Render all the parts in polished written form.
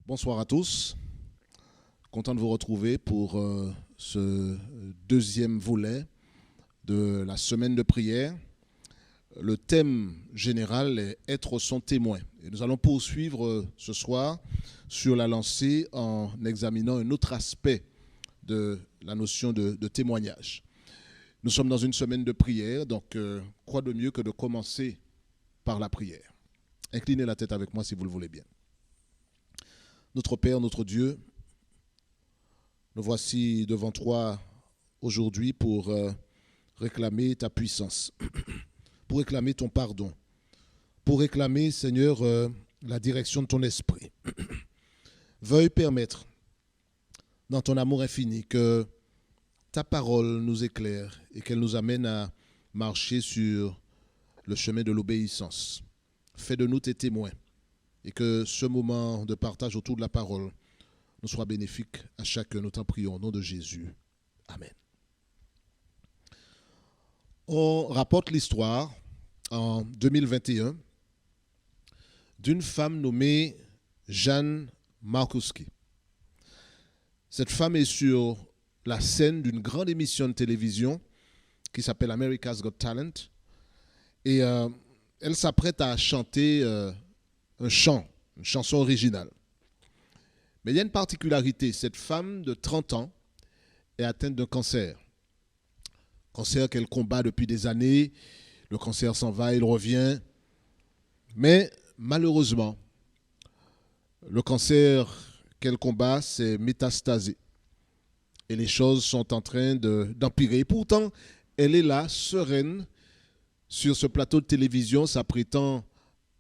Bonsoir à tous. Content de vous retrouver pour ce deuxième volet de la semaine de prière. Le thème général est « Être son témoin ». Et nous allons poursuivre ce soir sur la lancée en examinant un autre aspect de la notion de témoignage. Nous sommes dans une semaine de prière, donc quoi de mieux que de commencer par la prière. Inclinez la tête avec moi si vous le voulez bien. Notre Père, notre Dieu, nous voici devant toi aujourd'hui pour réclamer ta puissance, pour réclamer ton pardon, pour réclamer, Seigneur, la direction de ton esprit. Veuille permettre, dans ton amour infini, que ta parole nous éclaire et qu'elle nous amène à marcher sur le chemin de l'obéissance. Fais de nous tes témoins et que ce moment de partage autour de la parole nous soit bénéfique à chacun. Nous t'en prions au nom de Jésus. Amen. On rapporte l'histoire en 2021 d'une femme nommée Jeanne Markowski. Cette femme est sur la scène d'une grande émission de télévision qui s'appelle America's Got Talent et elle s'apprête à chanter une chanson originale. Mais il y a une particularité, cette femme de 30 ans est atteinte d'un cancer. Cancer qu'elle combat depuis des années, le cancer s'en va, il revient. Mais malheureusement, le cancer qu'elle combat s'est métastasé. Et les choses sont en train d'empirer. Et pourtant, elle est là, sereine, sur ce plateau de télévision, s'apprêtant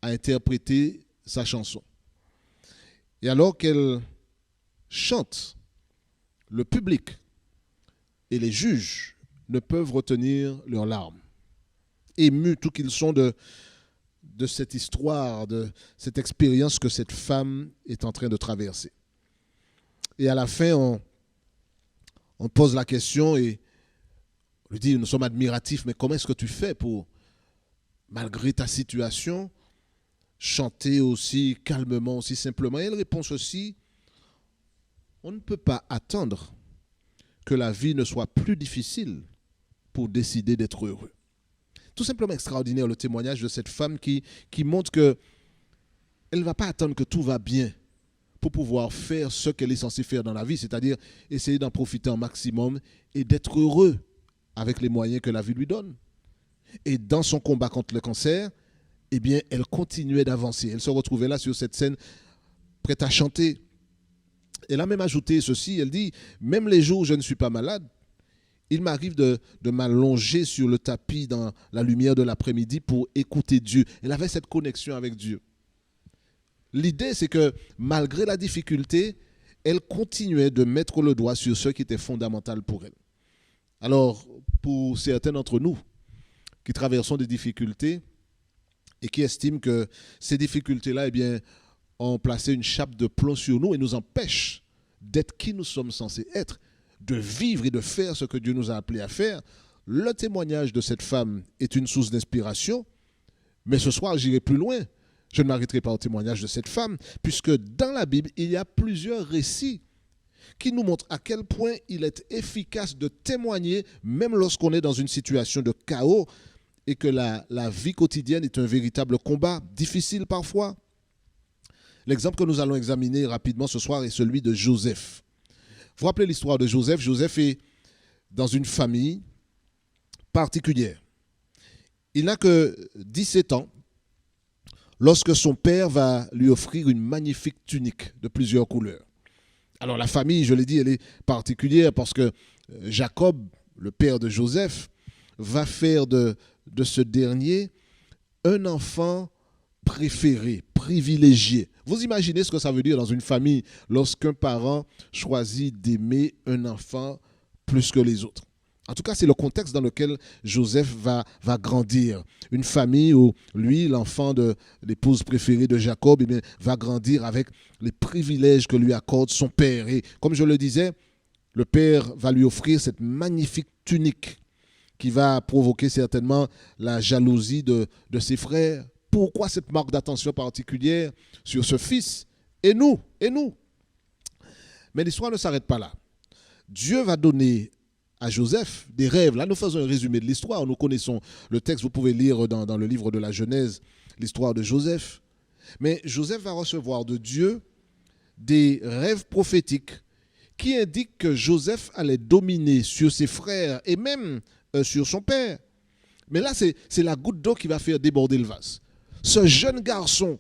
à interpréter sa chanson. Et alors qu'elle chante, le public et les juges ne peuvent retenir leurs larmes. Émus tout qu'ils sont de cette histoire, de cette expérience que cette femme est en train de traverser. Et à la fin, on pose la question et on lui dit, nous sommes admiratifs, mais comment est-ce que tu fais pour, malgré ta situation, chanter aussi calmement, aussi simplement? Et elle répond ceci: on ne peut pas attendre que la vie ne soit plus difficile pour décider d'être heureux. Tout simplement extraordinaire le témoignage de cette femme qui montre qu'elle ne va pas attendre que tout va bien pour pouvoir faire ce qu'elle est censée faire dans la vie, c'est-à-dire essayer d'en profiter un maximum et d'être heureux avec les moyens que la vie lui donne. Et dans son combat contre le cancer, eh bien, elle continuait d'avancer. Elle se retrouvait là sur cette scène, prête à chanter. Elle a même ajouté ceci, elle dit, même les jours où je ne suis pas malade, il m'arrive de m'allonger sur le tapis dans la lumière de l'après-midi pour écouter Dieu. Elle avait cette connexion avec Dieu. L'idée, c'est que malgré la difficulté, elle continuait de mettre le doigt sur ce qui était fondamental pour elle. Alors, pour certains d'entre nous qui traversons des difficultés et qui estiment que ces difficultés-là, eh bien, ont placé une chape de plomb sur nous et nous empêchent d'être qui nous sommes censés être, de vivre et de faire ce que Dieu nous a appelés à faire, le témoignage de cette femme est une source d'inspiration. Mais ce soir, j'irai plus loin. Je ne m'arrêterai pas au témoignage de cette femme, puisque dans la Bible, il y a plusieurs récits qui nous montrent à quel point il est efficace de témoigner, même lorsqu'on est dans une situation de chaos et que la vie quotidienne est un véritable combat, difficile parfois. L'exemple que nous allons examiner rapidement ce soir est celui de Joseph. Vous vous rappelez l'histoire de Joseph? Joseph est dans une famille particulière. Il n'a que 17 ans lorsque son père va lui offrir une magnifique tunique de plusieurs couleurs. Alors la famille, je l'ai dit, elle est particulière parce que Jacob, le père de Joseph, va faire de ce dernier un enfant préféré, privilégié. Vous imaginez ce que ça veut dire dans une famille lorsqu'un parent choisit d'aimer un enfant plus que les autres. En tout cas, c'est le contexte dans lequel Joseph va grandir. Une famille où lui, l'enfant de l'épouse préférée de Jacob, eh bien, va grandir avec les privilèges que lui accorde son père. Et comme je le disais, le père va lui offrir cette magnifique tunique qui va provoquer certainement la jalousie de ses frères. Pourquoi cette marque d'attention particulière sur ce fils? Et nous, et nous. Mais l'histoire ne s'arrête pas là. Dieu va donner à Joseph des rêves. Là, nous faisons un résumé de l'histoire. Nous connaissons le texte, vous pouvez lire dans le livre de la Genèse l'histoire de Joseph. Mais Joseph va recevoir de Dieu des rêves prophétiques qui indiquent que Joseph allait dominer sur ses frères et même sur son père. Mais là, c'est la goutte d'eau qui va faire déborder le vase. Ce jeune garçon,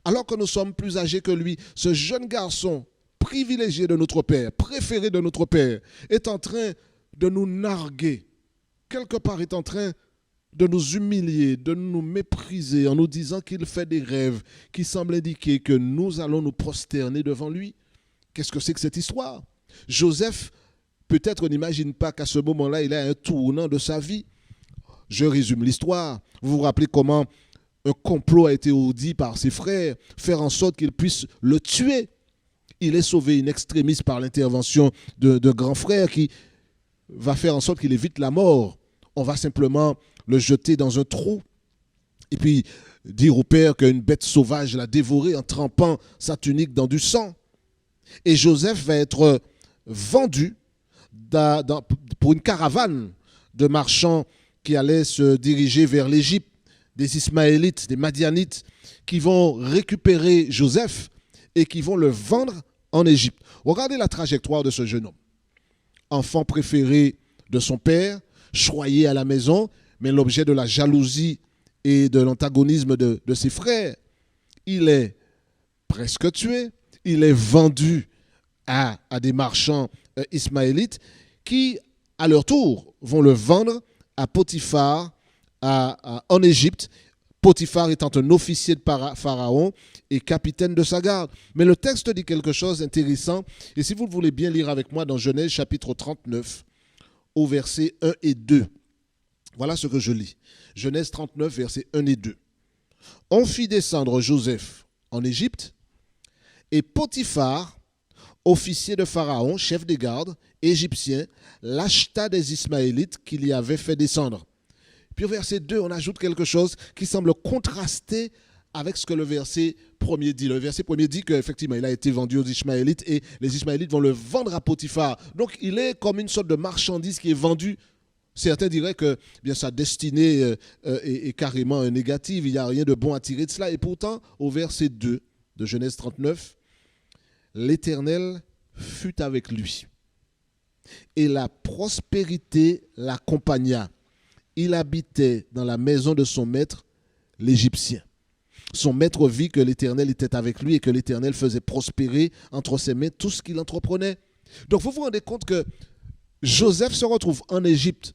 alors que nous sommes plus âgés que lui, ce jeune garçon privilégié de notre père, préféré de notre père, est en train de nous narguer. Quelque part, est en train de nous humilier, de nous mépriser en nous disant qu'il fait des rêves qui semblent indiquer que nous allons nous prosterner devant lui. Qu'est-ce que c'est que cette histoire? Joseph, peut-être n'imagine pas qu'à ce moment-là, il a un tournant de sa vie. Je résume l'histoire. Vous vous rappelez comment un complot a été ourdi par ses frères, faire en sorte qu'ils puissent le tuer. Il est sauvé in extremis par l'intervention de grand frère qui va faire en sorte qu'il évite la mort. On va simplement le jeter dans un trou et puis dire au père qu'une bête sauvage l'a dévoré en trempant sa tunique dans du sang. Et Joseph va être vendu pour une caravane de marchands qui allaient se diriger vers l'Égypte, des Ismaélites, des Madianites, qui vont récupérer Joseph et qui vont le vendre en Égypte. Regardez la trajectoire de ce jeune homme. Enfant préféré de son père, choyé à la maison, mais l'objet de la jalousie et de l'antagonisme de ses frères. Il est presque tué, il est vendu à des marchands ismaélites qui, à leur tour, vont le vendre à Potiphar en Égypte. Potiphar étant un officier de Pharaon et capitaine de sa garde. Mais le texte dit quelque chose d'intéressant. Et si vous voulez bien lire avec moi dans Genèse chapitre 39, au verset 1 et 2. Voilà ce que je lis. Genèse 39, versets 1 et 2. On fit descendre Joseph en Égypte, et Potiphar, officier de Pharaon, chef des gardes, égyptien, l'acheta des Ismaélites qu'il y avait fait descendre. Puis au verset 2, on ajoute quelque chose qui semble contraster avec ce que le verset 1er dit. Le verset 1er dit qu'effectivement, il a été vendu aux Ismaélites et les Ismaélites vont le vendre à Potiphar. Donc, il est comme une sorte de marchandise qui est vendue. Certains diraient que bien, sa destinée est carrément négative, il n'y a rien de bon à tirer de cela. Et pourtant, au verset 2 de Genèse 39, l'Éternel fut avec lui et la prospérité l'accompagna. Il habitait dans la maison de son maître, l'Égyptien. Son maître vit que l'Éternel était avec lui et que l'Éternel faisait prospérer entre ses mains tout ce qu'il entreprenait. Donc vous vous rendez compte que Joseph se retrouve en Égypte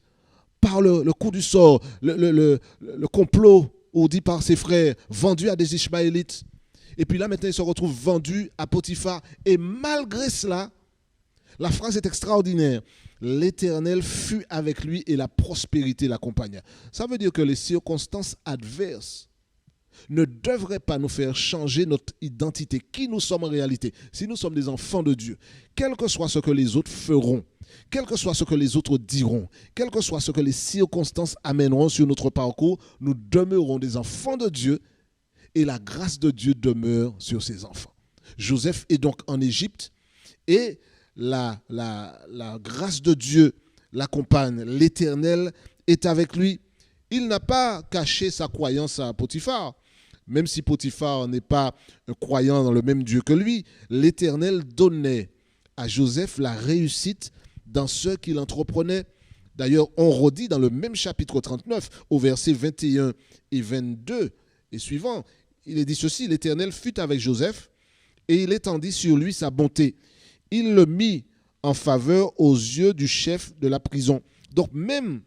par le coup du sort, le complot ourdi par ses frères, vendu à des Ismaélites. Et puis là maintenant il se retrouve vendu à Potiphar. Et malgré cela, la phrase est extraordinaire. L'Éternel fut avec lui et la prospérité l'accompagna. Ça veut dire que les circonstances adverses ne devraient pas nous faire changer notre identité, qui nous sommes en réalité. Si nous sommes des enfants de Dieu, quel que soit ce que les autres feront, quel que soit ce que les autres diront, quel que soit ce que les circonstances amèneront sur notre parcours, nous demeurons des enfants de Dieu et la grâce de Dieu demeure sur ses enfants. Joseph est donc en Égypte et la grâce de Dieu l'accompagne. L'Éternel est avec lui. Il n'a pas caché sa croyance à Potiphar. Même si Potiphar n'est pas un croyant dans le même Dieu que lui, l'Éternel donnait à Joseph la réussite dans ce qu'il entreprenait. D'ailleurs, on redit dans le même chapitre 39, au verset 21 et 22 et suivant, il est dit ceci: l'Éternel fut avec Joseph et il étendit sur lui sa bonté. Il le mit en faveur aux yeux du chef de la prison. Donc même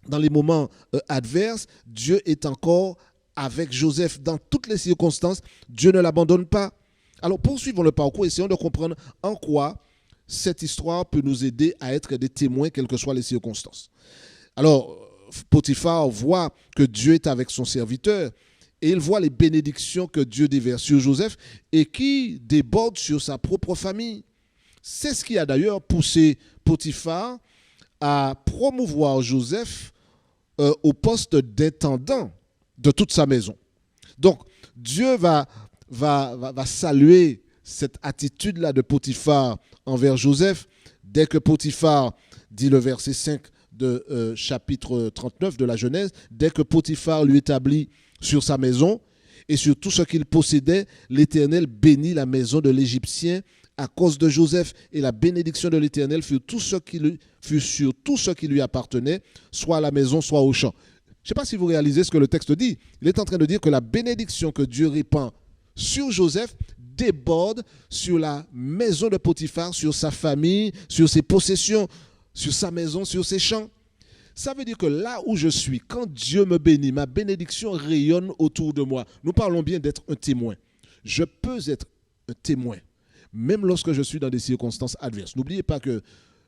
dans les moments adverses, Dieu est encore avec Joseph. Dans toutes les circonstances, Dieu ne l'abandonne pas. Alors poursuivons le parcours, essayons de comprendre en quoi cette histoire peut nous aider à être des témoins, quelles que soient les circonstances. Alors, Potiphar voit que Dieu est avec son serviteur et il voit les bénédictions que Dieu déverse sur Joseph et qui débordent sur sa propre famille. C'est ce qui a d'ailleurs poussé Potiphar à promouvoir Joseph au poste d'intendant de toute sa maison. Donc, Dieu va saluer cette attitude-là de Potiphar envers Joseph, dès que Potiphar, dit le verset 5 de chapitre 39 de la Genèse, dès que Potiphar lui établit sur sa maison et sur tout ce qu'il possédait, l'Éternel bénit la maison de l'Égyptien à cause de Joseph, et la bénédiction de l'Éternel fut sur tout ce qui lui appartenait, soit à la maison, soit au champ. Je ne sais pas si vous réalisez ce que le texte dit. Il est en train de dire que la bénédiction que Dieu répand sur Joseph déborde sur la maison de Potiphar, sur sa famille, sur ses possessions, sur sa maison, sur ses champs. Ça veut dire que là où je suis, quand Dieu me bénit, ma bénédiction rayonne autour de moi. Nous parlons bien d'être un témoin. Je peux être un témoin, même lorsque je suis dans des circonstances adverses. N'oubliez pas que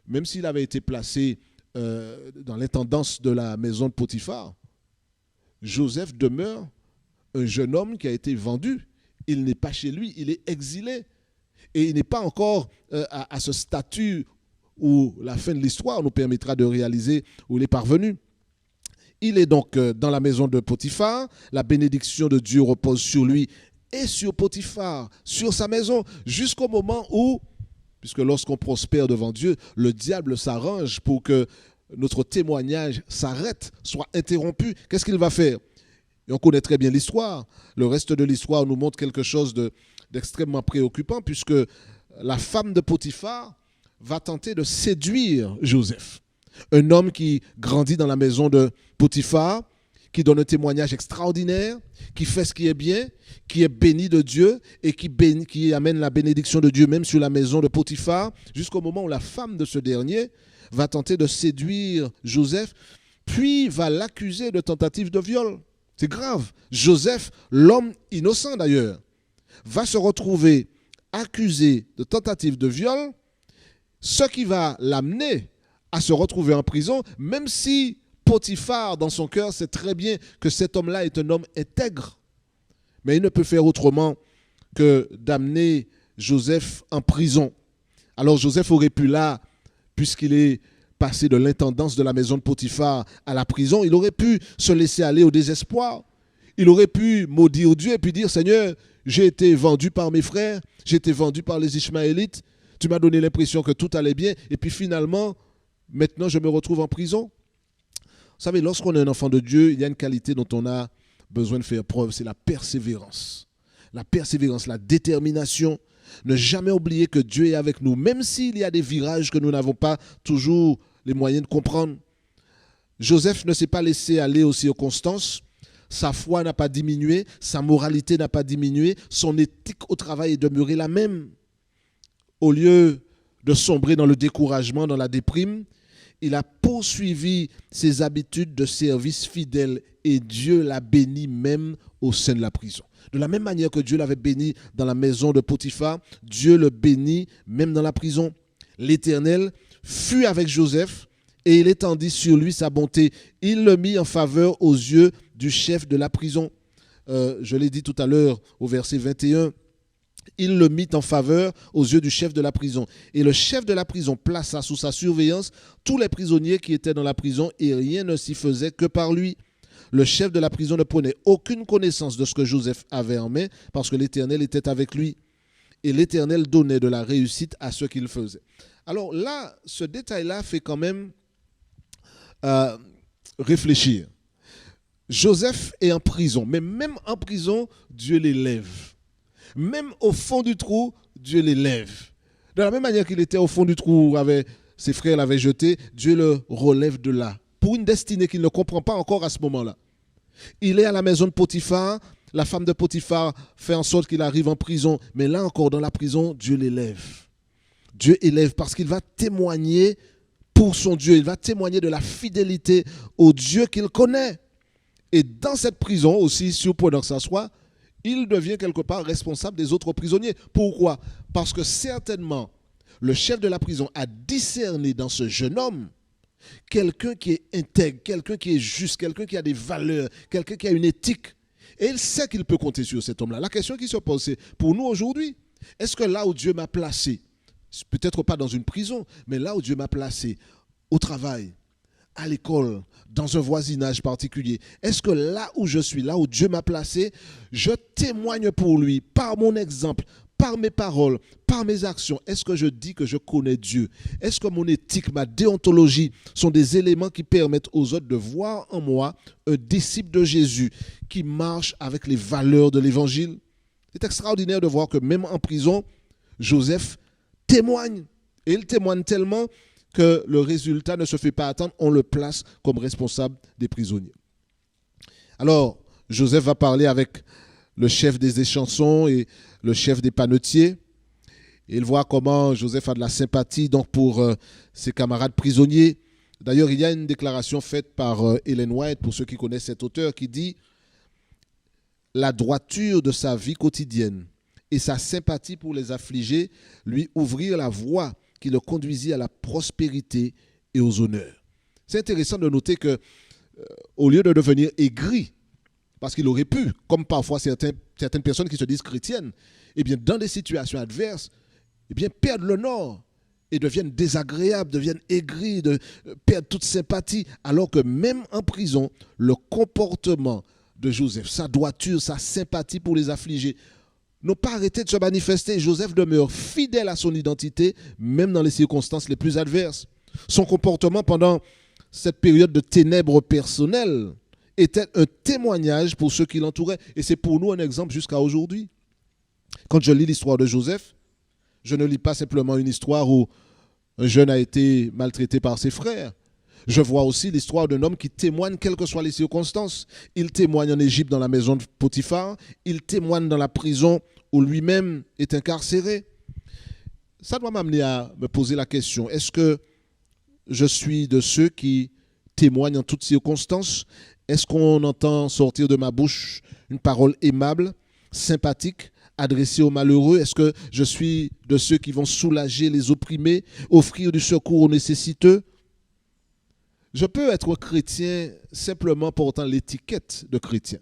même s'il avait été placé dans l'intendance de la maison de Potiphar, Joseph demeure un jeune homme qui a été vendu. Il n'est pas chez lui, il est exilé. Et il n'est pas encore à ce statut où la fin de l'histoire nous permettra de réaliser où il est parvenu. Il est donc dans la maison de Potiphar. La bénédiction de Dieu repose sur lui et sur Potiphar, sur sa maison, jusqu'au moment où, puisque lorsqu'on prospère devant Dieu, le diable s'arrange pour que notre témoignage s'arrête, soit interrompu. Qu'est-ce qu'il va faire? Et on connaît très bien l'histoire. Le reste de l'histoire nous montre quelque chose d'extrêmement préoccupant, puisque la femme de Potiphar va tenter de séduire Joseph. Un homme qui grandit dans la maison de Potiphar, qui donne un témoignage extraordinaire, qui fait ce qui est bien, qui est béni de Dieu et qui amène la bénédiction de Dieu même sur la maison de Potiphar, jusqu'au moment où la femme de ce dernier va tenter de séduire Joseph, puis va l'accuser de tentative de viol. C'est grave. Joseph, l'homme innocent d'ailleurs, va se retrouver accusé de tentative de viol, ce qui va l'amener à se retrouver en prison, même si Potiphar, dans son cœur, sait très bien que cet homme-là est un homme intègre. Mais il ne peut faire autrement que d'amener Joseph en prison. Alors Joseph aurait pu là, puisqu'il est passé de l'intendance de la maison de Potiphar à la prison, il aurait pu se laisser aller au désespoir. Il aurait pu maudire Dieu et puis dire, Seigneur, j'ai été vendu par mes frères, j'ai été vendu par les Ishmaélites, tu m'as donné l'impression que tout allait bien, et puis finalement, maintenant je me retrouve en prison. Vous savez, lorsqu'on est un enfant de Dieu, il y a une qualité dont on a besoin de faire preuve, c'est la persévérance. La persévérance, la détermination. Ne jamais oublier que Dieu est avec nous, même s'il y a des virages que nous n'avons pas toujours les moyens de comprendre. Joseph ne s'est pas laissé aller aux circonstances. Sa foi n'a pas diminué, sa moralité n'a pas diminué, son éthique au travail est demeurée la même. Au lieu de sombrer dans le découragement, dans la déprime, il a poursuivi ses habitudes de service fidèle et Dieu l'a béni même au sein de la prison. De la même manière que Dieu l'avait béni dans la maison de Potiphar, Dieu le bénit même dans la prison. L'Éternel fut avec Joseph et il étendit sur lui sa bonté. Il le mit en faveur aux yeux du chef de la prison. Je l'ai dit tout à l'heure au verset 21. Il le mit en faveur aux yeux du chef de la prison. Et le chef de la prison plaça sous sa surveillance tous les prisonniers qui étaient dans la prison et rien ne s'y faisait que par lui. Le chef de la prison ne prenait aucune connaissance de ce que Joseph avait en main parce que l'Éternel était avec lui. Et l'Éternel donnait de la réussite à ce qu'il faisait. Alors là, ce détail-là fait quand même réfléchir. Joseph est en prison, mais même en prison, Dieu l'élève. Même au fond du trou, Dieu l'élève. De la même manière qu'il était au fond du trou où ses frères l'avaient jeté, Dieu le relève de là, pour une destinée qu'il ne comprend pas encore à ce moment-là. Il est à la maison de Potiphar, la femme de Potiphar fait en sorte qu'il arrive en prison, mais là encore dans la prison, Dieu l'élève. Dieu élève parce qu'il va témoigner pour son Dieu, il va témoigner de la fidélité au Dieu qu'il connaît. Et dans cette prison aussi, surprenant que ça soit, il devient quelque part responsable des autres prisonniers. Pourquoi? Parce que certainement, le chef de la prison a discerné dans ce jeune homme quelqu'un qui est intègre, quelqu'un qui est juste, quelqu'un qui a des valeurs, quelqu'un qui a une éthique. Et il sait qu'il peut compter sur cet homme-là. La question qui se pose, c'est pour nous aujourd'hui, est-ce que là où Dieu m'a placé, peut-être pas dans une prison, mais là où Dieu m'a placé, au travail, à l'école, dans un voisinage particulier, est-ce que là où je suis, là où Dieu m'a placé, je témoigne pour lui, par mon exemple, par mes paroles, par mes actions, est-ce que je dis que je connais Dieu? Est-ce que mon éthique, ma déontologie sont des éléments qui permettent aux autres de voir en moi un disciple de Jésus qui marche avec les valeurs de l'Évangile? C'est extraordinaire de voir que même en prison, Joseph témoigne. Et il témoigne tellement que le résultat ne se fait pas attendre. On le place comme responsable des prisonniers. Alors, Joseph va parler avec le chef des échansons et le chef des panetiers. Et il voit comment Joseph a de la sympathie donc pour ses camarades prisonniers. D'ailleurs, il y a une déclaration faite par Ellen White, pour ceux qui connaissent cet auteur, qui dit « La droiture de sa vie quotidienne et sa sympathie pour les affligés lui ouvrirent la voie qui le conduisit à la prospérité et aux honneurs. » C'est intéressant de noter que, au lieu de devenir aigri, parce qu'il aurait pu, comme parfois certaines personnes qui se disent chrétiennes, eh bien, dans des situations adverses, eh bien, perdent le nord et deviennent désagréables, deviennent aigris, perdent toute sympathie, alors que même en prison, le comportement de Joseph, sa droiture, sa sympathie pour les affligés, n'ont pas arrêté de se manifester. Joseph demeure fidèle à son identité, même dans les circonstances les plus adverses. Son comportement pendant cette période de ténèbres personnelles était un témoignage pour ceux qui l'entouraient. Et c'est pour nous un exemple jusqu'à aujourd'hui. Quand je lis l'histoire de Joseph, je ne lis pas simplement une histoire où un jeune a été maltraité par ses frères. Je vois aussi l'histoire d'un homme qui témoigne, quelles que soient les circonstances. Il témoigne en Égypte dans la maison de Potiphar. Il témoigne dans la prison où lui-même est incarcéré. Ça doit m'amener à me poser la question, est-ce que je suis de ceux qui témoignent en toutes circonstances? Est-ce qu'on entend sortir de ma bouche une parole aimable, sympathique, adressée aux malheureux? Est-ce que je suis de ceux qui vont soulager les opprimés, offrir du secours aux nécessiteux? Je peux être chrétien simplement portant l'étiquette de chrétien.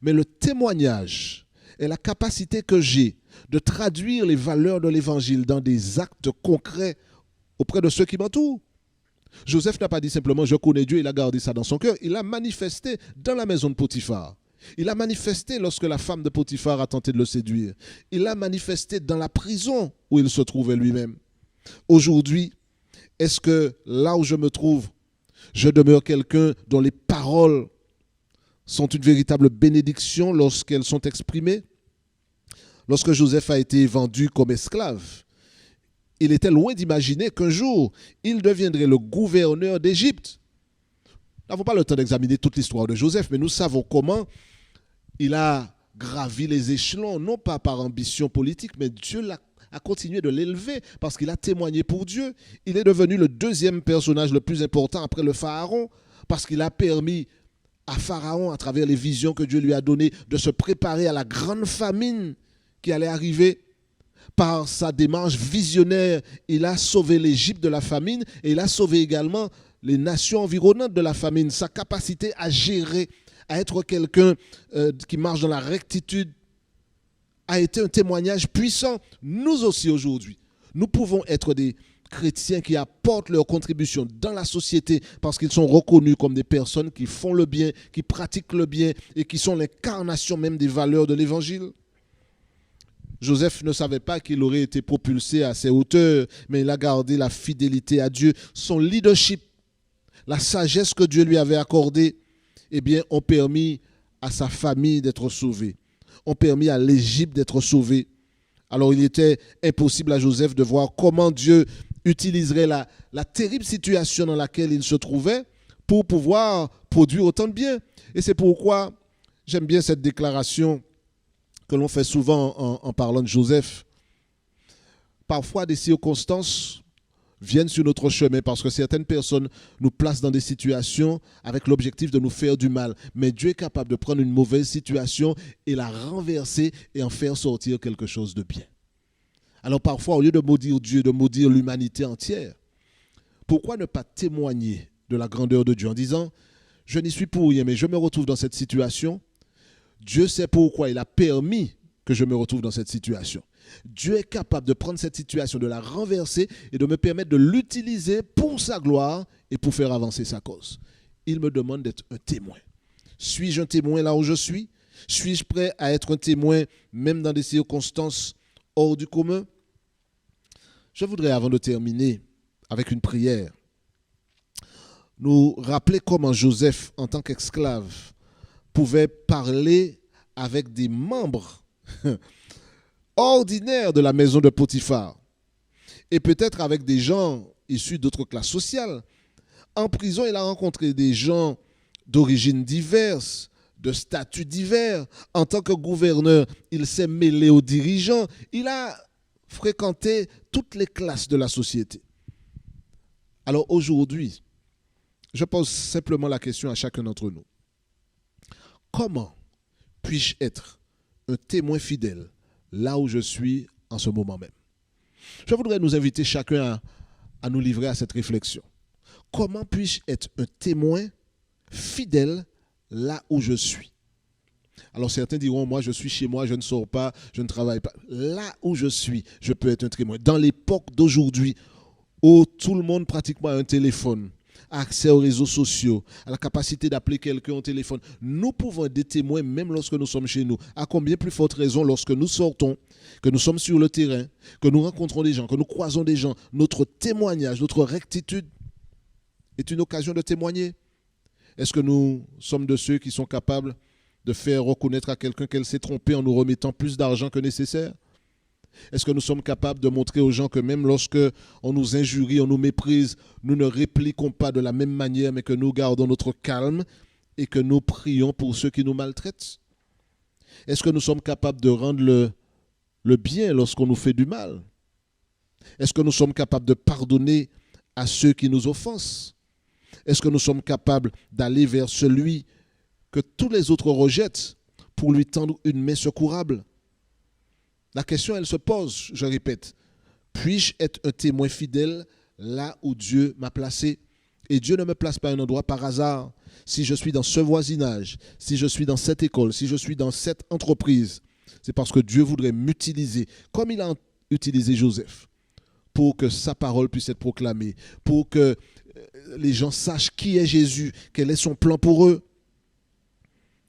Mais le témoignage et la capacité que j'ai de traduire les valeurs de l'Évangile dans des actes concrets auprès de ceux qui m'entourent. Joseph n'a pas dit simplement « je connais Dieu », il a gardé ça dans son cœur. Il a manifesté dans la maison de Potiphar. Il a manifesté lorsque la femme de Potiphar a tenté de le séduire. Il a manifesté dans la prison où il se trouvait lui-même. Aujourd'hui, est-ce que là où je me trouve, je demeure quelqu'un dont les paroles sont une véritable bénédiction lorsqu'elles sont exprimées? Lorsque Joseph a été vendu comme esclave, il était loin d'imaginer qu'un jour, il deviendrait le gouverneur d'Égypte. Nous n'avons pas le temps d'examiner toute l'histoire de Joseph, mais nous savons comment il a gravi les échelons, non pas par ambition politique, mais Dieu a continué de l'élever parce qu'il a témoigné pour Dieu. Il est devenu le deuxième personnage le plus important après le Pharaon, parce qu'il a permis à Pharaon, à travers les visions que Dieu lui a données, de se préparer à la grande famine qui allait arriver. Par sa démarche visionnaire, il a sauvé l'Égypte de la famine et il a sauvé également les nations environnantes de la famine. Sa capacité à gérer, à être quelqu'un qui marche dans la rectitude, a été un témoignage puissant. Nous aussi aujourd'hui, nous pouvons être des chrétiens qui apportent leur contribution dans la société parce qu'ils sont reconnus comme des personnes qui font le bien, qui pratiquent le bien et qui sont l'incarnation même des valeurs de l'Évangile. Joseph ne savait pas qu'il aurait été propulsé à ces hauteurs, mais il a gardé la fidélité à Dieu. Son leadership, la sagesse que Dieu lui avait accordée, eh bien, ont permis à sa famille d'être sauvée, ont permis à l'Égypte d'être sauvée. Alors, il était impossible à Joseph de voir comment Dieu utiliserait la terrible situation dans laquelle il se trouvait pour pouvoir produire autant de bien. Et c'est pourquoi j'aime bien cette déclaration que l'on fait souvent en parlant de Joseph. Parfois, des circonstances viennent sur notre chemin parce que certaines personnes nous placent dans des situations avec l'objectif de nous faire du mal. Mais Dieu est capable de prendre une mauvaise situation et la renverser et en faire sortir quelque chose de bien. Alors parfois, au lieu de maudire Dieu, de maudire l'humanité entière, pourquoi ne pas témoigner de la grandeur de Dieu en disant « Je n'y suis pour rien, mais je me retrouve dans cette situation. Dieu sait pourquoi il a permis que je me retrouve dans cette situation. Dieu est capable de prendre cette situation, de la renverser et de me permettre de l'utiliser pour sa gloire et pour faire avancer sa cause. » Il me demande d'être un témoin. Suis-je un témoin là où je suis? Suis-je prêt à être un témoin même dans des circonstances hors du commun. Je voudrais, avant de terminer avec une prière, nous rappeler comment Joseph, en tant qu'esclave, pouvait parler avec des membres ordinaires de la maison de Potiphar et peut-être avec des gens issus d'autres classes sociales. En prison, il a rencontré des gens d'origines diverses, de statuts divers. En tant que gouverneur, il s'est mêlé aux dirigeants. Il a fréquenté toutes les classes de la société. Alors aujourd'hui, je pose simplement la question à chacun d'entre nous. Comment puis-je être un témoin fidèle là où je suis en ce moment même? Je voudrais nous inviter chacun à nous livrer à cette réflexion. Comment puis-je être un témoin fidèle là où je suis? Alors certains diront, moi je suis chez moi, je ne sors pas, je ne travaille pas. Là où je suis, je peux être un témoin. Dans l'époque d'aujourd'hui, où tout le monde pratiquement a un téléphone, a accès aux réseaux sociaux, à la capacité d'appeler quelqu'un au téléphone, nous pouvons être des témoins même lorsque nous sommes chez nous. À combien plus forte raison lorsque nous sortons, que nous sommes sur le terrain, que nous rencontrons des gens, que nous croisons des gens, notre témoignage, notre rectitude est une occasion de témoigner. Est-ce que nous sommes de ceux qui sont capables de faire reconnaître à quelqu'un qu'elle s'est trompée en nous remettant plus d'argent que nécessaire? Est-ce que nous sommes capables de montrer aux gens que même lorsque on nous injurie, on nous méprise, nous ne répliquons pas de la même manière, mais que nous gardons notre calme et que nous prions pour ceux qui nous maltraitent? Est-ce que nous sommes capables de rendre le bien lorsqu'on nous fait du mal? Est-ce que nous sommes capables de pardonner à ceux qui nous offensent? Est-ce que nous sommes capables d'aller vers celui que tous les autres rejettent pour lui tendre une main secourable? La question, elle se pose, je répète. Puis-je être un témoin fidèle là où Dieu m'a placé? Et Dieu ne me place pas à un endroit par hasard. Si je suis dans ce voisinage, si je suis dans cette école, si je suis dans cette entreprise, c'est parce que Dieu voudrait m'utiliser, comme il a utilisé Joseph, pour que sa parole puisse être proclamée, pour que les gens sachent qui est Jésus, quel est son plan pour eux.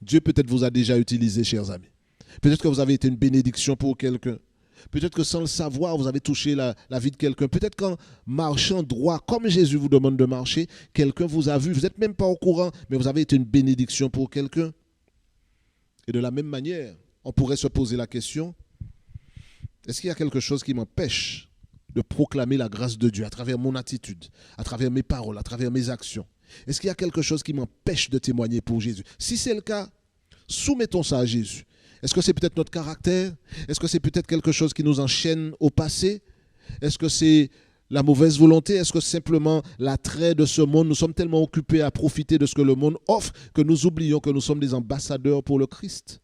Dieu peut-être vous a déjà utilisé, chers amis. Peut-être que vous avez été une bénédiction pour quelqu'un. Peut-être que sans le savoir, vous avez touché la vie de quelqu'un. Peut-être qu'en marchant droit, comme Jésus vous demande de marcher, quelqu'un vous a vu. Vous n'êtes même pas au courant, mais vous avez été une bénédiction pour quelqu'un. Et de la même manière, on pourrait se poser la question, est-ce qu'il y a quelque chose qui m'empêche de proclamer la grâce de Dieu à travers mon attitude, à travers mes paroles, à travers mes actions? Est-ce qu'il y a quelque chose qui m'empêche de témoigner pour Jésus? Si c'est le cas, soumettons ça à Jésus. Est-ce que c'est peut-être notre caractère? Est-ce que c'est peut-être quelque chose qui nous enchaîne au passé? Est-ce que c'est la mauvaise volonté? Est-ce que c'est simplement l'attrait de ce monde? Nous sommes tellement occupés à profiter de ce que le monde offre que nous oublions que nous sommes des ambassadeurs pour le Christ.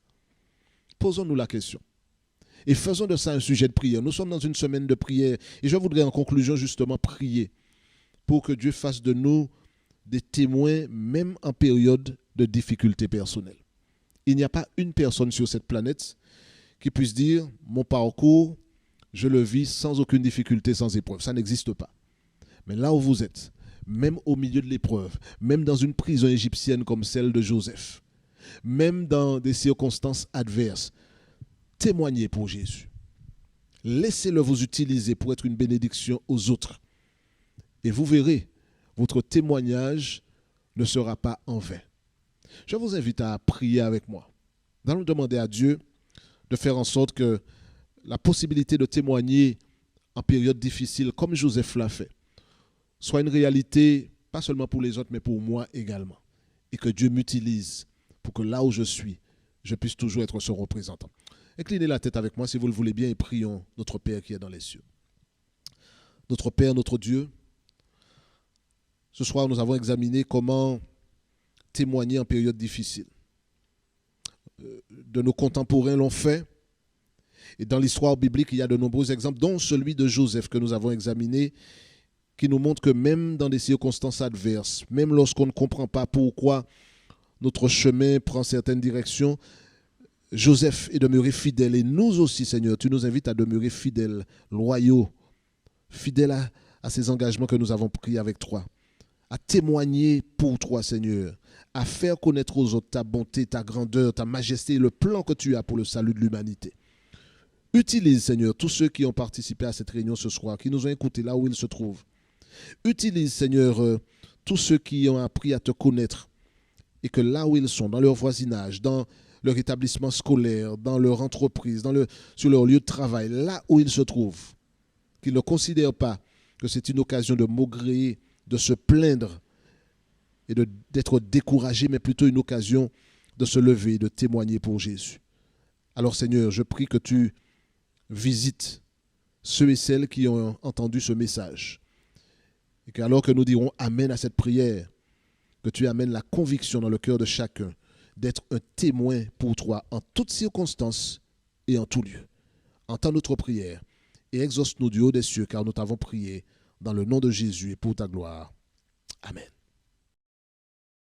Posons-nous la question. Et faisons de ça un sujet de prière. Nous sommes dans une semaine de prière. Et je voudrais en conclusion justement prier pour que Dieu fasse de nous des témoins même en période de difficultés personnelles. Il n'y a pas une personne sur cette planète qui puisse dire « mon parcours, je le vis sans aucune difficulté, sans épreuve ». Ça n'existe pas. Mais là où vous êtes, même au milieu de l'épreuve, même dans une prison égyptienne comme celle de Joseph, même dans des circonstances adverses, témoignez pour Jésus. Laissez-le vous utiliser pour être une bénédiction aux autres. Et vous verrez, votre témoignage ne sera pas en vain. Je vous invite à prier avec moi. Nous allons demander à Dieu de faire en sorte que la possibilité de témoigner en période difficile, comme Joseph l'a fait, soit une réalité, pas seulement pour les autres, mais pour moi également. Et que Dieu m'utilise pour que là où je suis, je puisse toujours être son représentant. Inclinez la tête avec moi si vous le voulez bien et prions notre Père qui est dans les cieux. Notre Père, notre Dieu, ce soir nous avons examiné comment témoigner en période difficile. De nos contemporains l'ont fait. Et dans l'histoire biblique, il y a de nombreux exemples, dont celui de Joseph que nous avons examiné, qui nous montre que même dans des circonstances adverses, même lorsqu'on ne comprend pas pourquoi notre chemin prend certaines directions, Joseph est demeuré fidèle. Et nous aussi, Seigneur, tu nous invites à demeurer fidèles, loyaux, fidèles à ces engagements que nous avons pris avec toi, à témoigner pour toi, Seigneur, à faire connaître aux autres ta bonté, ta grandeur, ta majesté et le plan que tu as pour le salut de l'humanité. Utilise, Seigneur, tous ceux qui ont participé à cette réunion ce soir, qui nous ont écoutés là où ils se trouvent. Utilise, Seigneur, tous ceux qui ont appris à te connaître et que là où ils sont, dans leur voisinage, dans leur établissement scolaire, dans leur entreprise, sur leur lieu de travail, là où ils se trouvent, qu'ils ne considèrent pas que c'est une occasion de maugréer, de se plaindre et d'être découragé, mais plutôt une occasion de se lever, de témoigner pour Jésus. Alors Seigneur, je prie que tu visites ceux et celles qui ont entendu ce message. Et qu'alors que nous dirons Amen à cette prière, que tu amènes la conviction dans le cœur de chacun d'être un témoin pour toi en toutes circonstances et en tout lieu. Entends notre prière et exauce-nous du haut des cieux, car nous t'avons prié dans le nom de Jésus et pour ta gloire. Amen.